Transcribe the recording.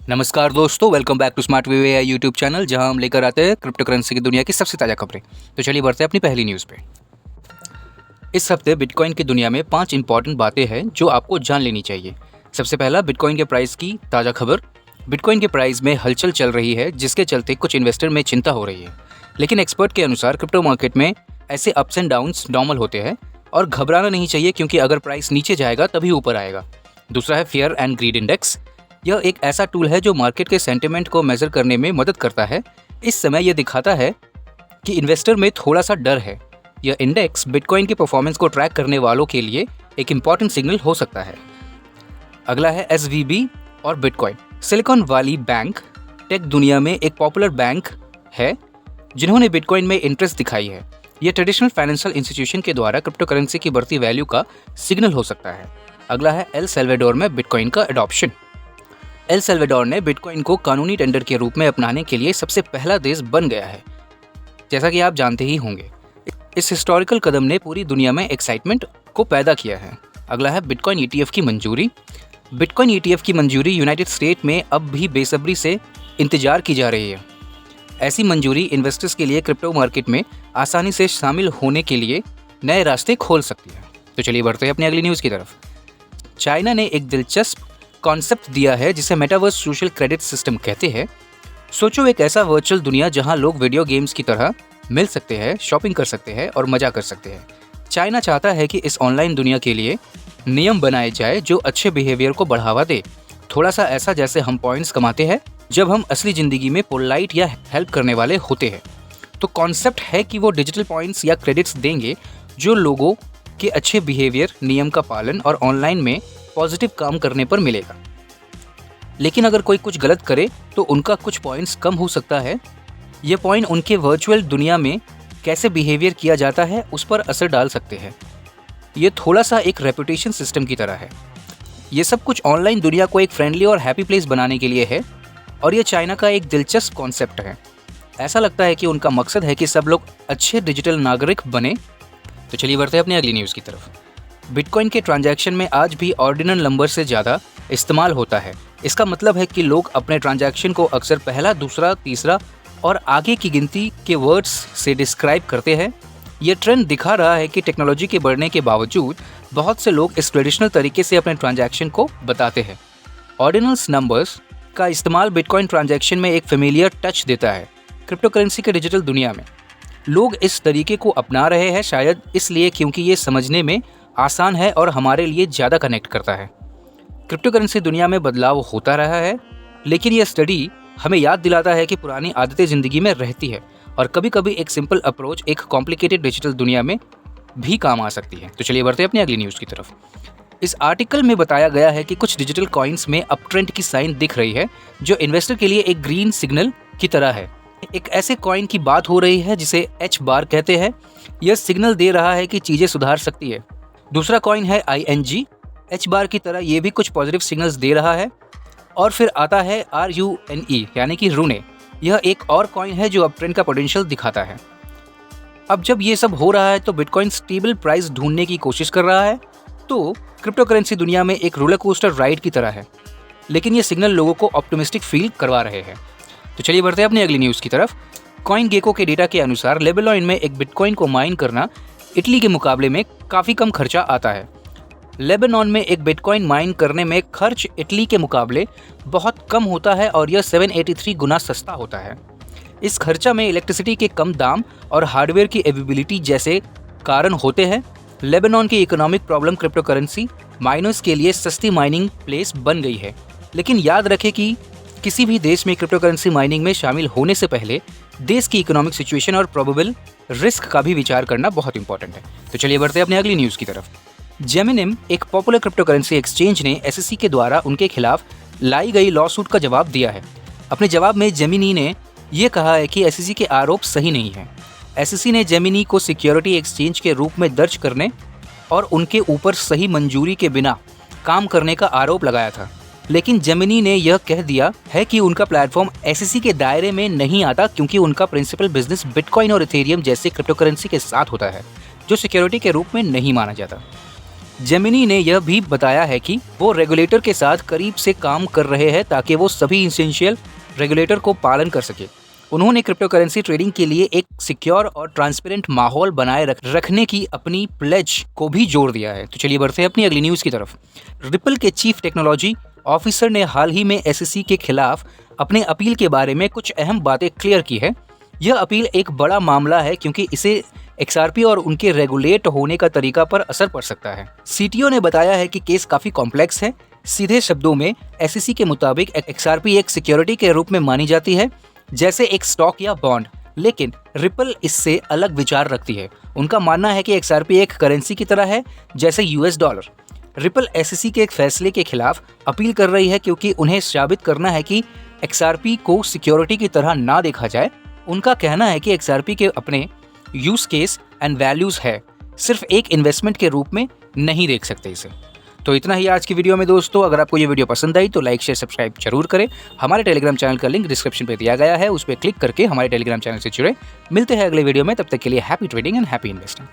नमस्कार दोस्तों, welcome back to smart way AI YouTube channel, जहां हम लेकर आते हैं क्रिप्टो करेंसी की दुनिया की सबसे ताज़ा खबरें। तो चलिए बढ़ते हैं अपनी पहली न्यूज़ पे। इस हफ्ते बिटकॉइन की दुनिया में 5 इंपॉर्टेंट बातें हैं जो आपको जान लेनी चाहिए। सबसे पहला, बिटकॉइन के प्राइस की ताज़ा खबर। बिटकॉइन के प्राइस में हलचल चल रही है, जिसके चलते कुछ इन्वेस्टर में चिंता हो रही है। लेकिन एक्सपर्ट के अनुसार क्रिप्टो मार्केट में ऐसे अप्स एंड डाउन्स नॉर्मल होते हैं और घबराना नहीं चाहिए, क्योंकि अगर प्राइस नीचे जाएगा तभी ऊपर आएगा। दूसरा है फियर एंड ग्रीड इंडेक्स। यह एक ऐसा टूल है जो मार्केट के सेंटिमेंट को मेजर करने में मदद करता है। इस समय यह दिखाता है कि इन्वेस्टर में थोड़ा सा डर है। यह इंडेक्स बिटकॉइन की परफॉर्मेंस को ट्रैक करने वालों के लिए एक इम्पॉर्टेंट सिग्नल हो सकता है। अगला है एसवीबी और bitcoin. Silicon Valley Bank tech दुनिया में एक पॉपुलर बैंक है जिन्होंने बिटकॉइन में इंटरेस्ट दिखाई है। यह ट्रेडिशनल फाइनेंशियल इंस्टीट्यूशन के द्वारा क्रिप्टो करेंसी की बढ़ती वैल्यू का सिग्नल हो सकता है। अगला है एल सल्वाडोर में बिटकॉइन का एडॉप्शन। एल सल्वाडोर ने बिटकॉइन को कानूनी टेंडर के रूप में अपनाने के लिए सबसे पहला देश बन गया है, जैसा कि आप जानते ही होंगे। इस हिस्टोरिकल कदम ने पूरी दुनिया में एक्साइटमेंट को पैदा किया है। अगला है बिटकॉइन ईटीएफ की मंजूरी। बिटकॉइन ईटीएफ की मंजूरी यूनाइटेड स्टेट में अब भी बेसब्री से इंतजार की जा रही है। ऐसी मंजूरी इन्वेस्टर्स के लिए क्रिप्टो मार्केट में आसानी से शामिल होने के लिए नए रास्ते खोल सकती है। तो चलिए बढ़ते हैं अपनी अगली न्यूज़ की तरफ। चाइना ने एक दिलचस्प कॉन्सेप्ट दिया है जिसे मेटावर्स सोशल क्रेडिट सिस्टम कहते हैं। सोचो, एक ऐसा वर्चुअल दुनिया जहां लोग वीडियो गेम्स की तरह मिल सकते हैं, शॉपिंग कर सकते हैं और मजा कर सकते हैं। चाइना चाहता है कि इस ऑनलाइन दुनिया के लिए नियम बनाए जाए जो अच्छे बिहेवियर को बढ़ावा दे, थोड़ा सा ऐसा जैसे हम पॉइंट्स कमाते हैं जब हम असली ज़िंदगी में पोलाइट या हेल्प करने वाले होते हैं। तो कॉन्सेप्ट है कि वो डिजिटल पॉइंट्स या क्रेडिट्स देंगे जो लोगों के अच्छे बिहेवियर, नियम का पालन और ऑनलाइन में पॉजिटिव काम करने पर मिलेगा। लेकिन अगर कोई कुछ गलत करे तो उनका कुछ पॉइंट्स कम हो सकता है। ये पॉइंट उनके वर्चुअल दुनिया में कैसे बिहेवियर किया जाता है उस पर असर डाल सकते हैं। ये थोड़ा सा एक रेपुटेशन सिस्टम की तरह है। ये सब कुछ ऑनलाइन दुनिया को एक फ्रेंडली और हैप्पी प्लेस बनाने के लिए है, और ये चाइना का एक दिलचस्प कॉन्सेप्ट है। ऐसा लगता है कि उनका मकसद है कि सब लोग अच्छे डिजिटल नागरिक बने। तो चलिए बढ़ते हैं अपनी अगली न्यूज़ की तरफ। बिटकॉइन के ट्रांजैक्शन में आज भी ऑर्डिनल नंबर से ज़्यादा इस्तेमाल होता है। इसका मतलब है कि लोग अपने ट्रांजैक्शन को अक्सर पहला, दूसरा, तीसरा और आगे की गिनती के वर्ड्स से डिस्क्राइब करते हैं। ये ट्रेंड दिखा रहा है कि टेक्नोलॉजी के बढ़ने के बावजूद बहुत से लोग इस ट्रेडिशनल तरीके से अपने ट्रांजैक्शन को बताते हैं। ऑर्डिनल्स नंबर्स का इस्तेमाल बिटकॉइन ट्रांजैक्शन में एक फेमिलियर टच देता है। क्रिप्टो करेंसी के डिजिटल दुनिया में लोग इस तरीके को अपना रहे हैं, शायद इसलिए क्योंकि ये समझने में आसान है और हमारे लिए ज़्यादा कनेक्ट करता है। क्रिप्टो करेंसी दुनिया में बदलाव होता रहा है, लेकिन यह स्टडी हमें याद दिलाता है कि पुरानी आदतें ज़िंदगी में रहती है और कभी कभी एक सिंपल अप्रोच एक कॉम्प्लिकेटेड डिजिटल दुनिया में भी काम आ सकती है। तो चलिए बढ़ते हैं अपनी अगली न्यूज़ की तरफ। इस आर्टिकल में बताया गया है कि कुछ डिजिटल कॉइन्स में अप ट्रेंड की साइन दिख रही है, जो इन्वेस्टर के लिए एक ग्रीन सिग्नल की तरह है। एक ऐसे कॉइन की बात हो रही है जिसे एच बार कहते हैं। यह सिग्नल दे रहा है कि चीज़ें सुधार सकती है। दूसरा कॉइन है ING। एच बार की तरह ये भी कुछ पॉजिटिव सिग्नल्स दे रहा है। और फिर आता है RUNE, यानी कि रूने। यह एक और कॉइन है जो अप ट्रेंड का पोटेंशियल दिखाता है। अब जब ये सब हो रहा है तो बिटकॉइन स्टेबल प्राइस ढूंढने की कोशिश कर रहा है। तो क्रिप्टो करेंसी दुनिया में एक रोलर कोस्टर राइड की तरह है, लेकिन ये सिग्नल लोगों को ऑप्टिमिस्टिक फील करवा रहे हैं। तो चलिए बढ़ते हैं अपनी अगली न्यूज़ की तरफ। कॉइन गेको के डेटा के अनुसार लेबेनॉन में एक बिटकॉइन को माइन करना इटली के मुकाबले में काफ़ी कम खर्चा आता है। लेबनान में एक बिटकॉइन माइन करने में खर्च इटली के मुकाबले बहुत कम होता है और यह 783 गुना सस्ता होता है। इस खर्चा में इलेक्ट्रिसिटी के कम दाम और हार्डवेयर की अवेलेबिलिटी जैसे कारण होते हैं। लेबनान की economic problem crypto currency miners के लिए सस्ती माइनिंग प्लेस बन गई है, लेकिन याद रखें कि किसी भी देश में क्रिप्टो करेंसी माइनिंग में शामिल होने से पहले देश की इकोनॉमिक सिचुएशन और प्रोबेबल रिस्क का भी विचार करना बहुत इंपॉर्टेंट है। तो चलिए बढ़ते हैं अपनी अगली न्यूज़ की तरफ। जेमिनिम, एक पॉपुलर क्रिप्टो करेंसी एक्सचेंज ने SEC के द्वारा उनके खिलाफ लाई गई लॉसूट का जवाब दिया है। अपने जवाब में जेमिनी ने यह कहा है कि SEC के आरोप सही नहीं है। SEC ने जेमिनी को सिक्योरिटी एक्सचेंज के रूप में दर्ज करने और उनके ऊपर सही मंजूरी के बिना काम करने का आरोप लगाया था, लेकिन जेमिनी ने यह कह दिया है कि उनका प्लेटफॉर्म SEC के दायरे में नहीं आता, क्योंकि उनका प्रिंसिपल बिजनेस बिटकॉइन और इथेरियम जैसे क्रिप्टो करेंसी के साथ होता है, जो सिक्योरिटी के रूप में नहीं माना जाता। जेमिनी ने यह भी बताया है कि वो रेगुलेटर के साथ करीब से काम कर रहे हैं ताकि वो सभी इसेंशियल रेगुलेटर को पालन कर सके। उन्होंने क्रिप्टो करेंसी ट्रेडिंग के लिए एक सिक्योर और ट्रांसपेरेंट माहौल बनाए रखने की अपनी प्लेज को भी जोड़ दिया है। तो चलिए बढ़ते हैं अपनी अगली न्यूज़ की तरफ। रिपल के चीफ टेक्नोलॉजी ऑफिसर ने हाल ही में SEC के खिलाफ अपने अपील के बारे में कुछ अहम बातें क्लियर की है। यह अपील एक बड़ा मामला है क्योंकि इसे XRP और उनके रेगुलेट होने का तरीका पर असर पड़ सकता है। CTO ने बताया है कि केस काफी कॉम्प्लेक्स है। सीधे शब्दों में SEC के मुताबिक XRP एक सिक्योरिटी के रूप में मानी जाती है, जैसे एक स्टॉक या बॉन्ड, लेकिन रिपल इससे अलग विचार रखती है। उनका मानना है कि XRP एक करेंसी की तरह है, जैसे US डॉलर। रिपल SEC के एक फैसले के खिलाफ अपील कर रही है क्योंकि उन्हें साबित करना है कि XRP को सिक्योरिटी की तरह ना देखा जाए। उनका कहना है कि XRP के अपने यूज केस एंड वैल्यूज है, सिर्फ एक इन्वेस्टमेंट के रूप में नहीं देख सकते इसे। तो इतना ही आज की वीडियो में दोस्तों। अगर आपको ये वीडियो पसंद आई तो लाइक शेयर सब्सक्राइब जरूर करें। हमारे टेलीग्राम चैनल का लिंक डिस्क्रिप्शन पे दिया गया है, उस पर क्लिक करके हमारे टेलीग्राम चैनल से जुड़े। मिलते हैं अगले वीडियो में, तब तक के लिए happy trading and happy investing.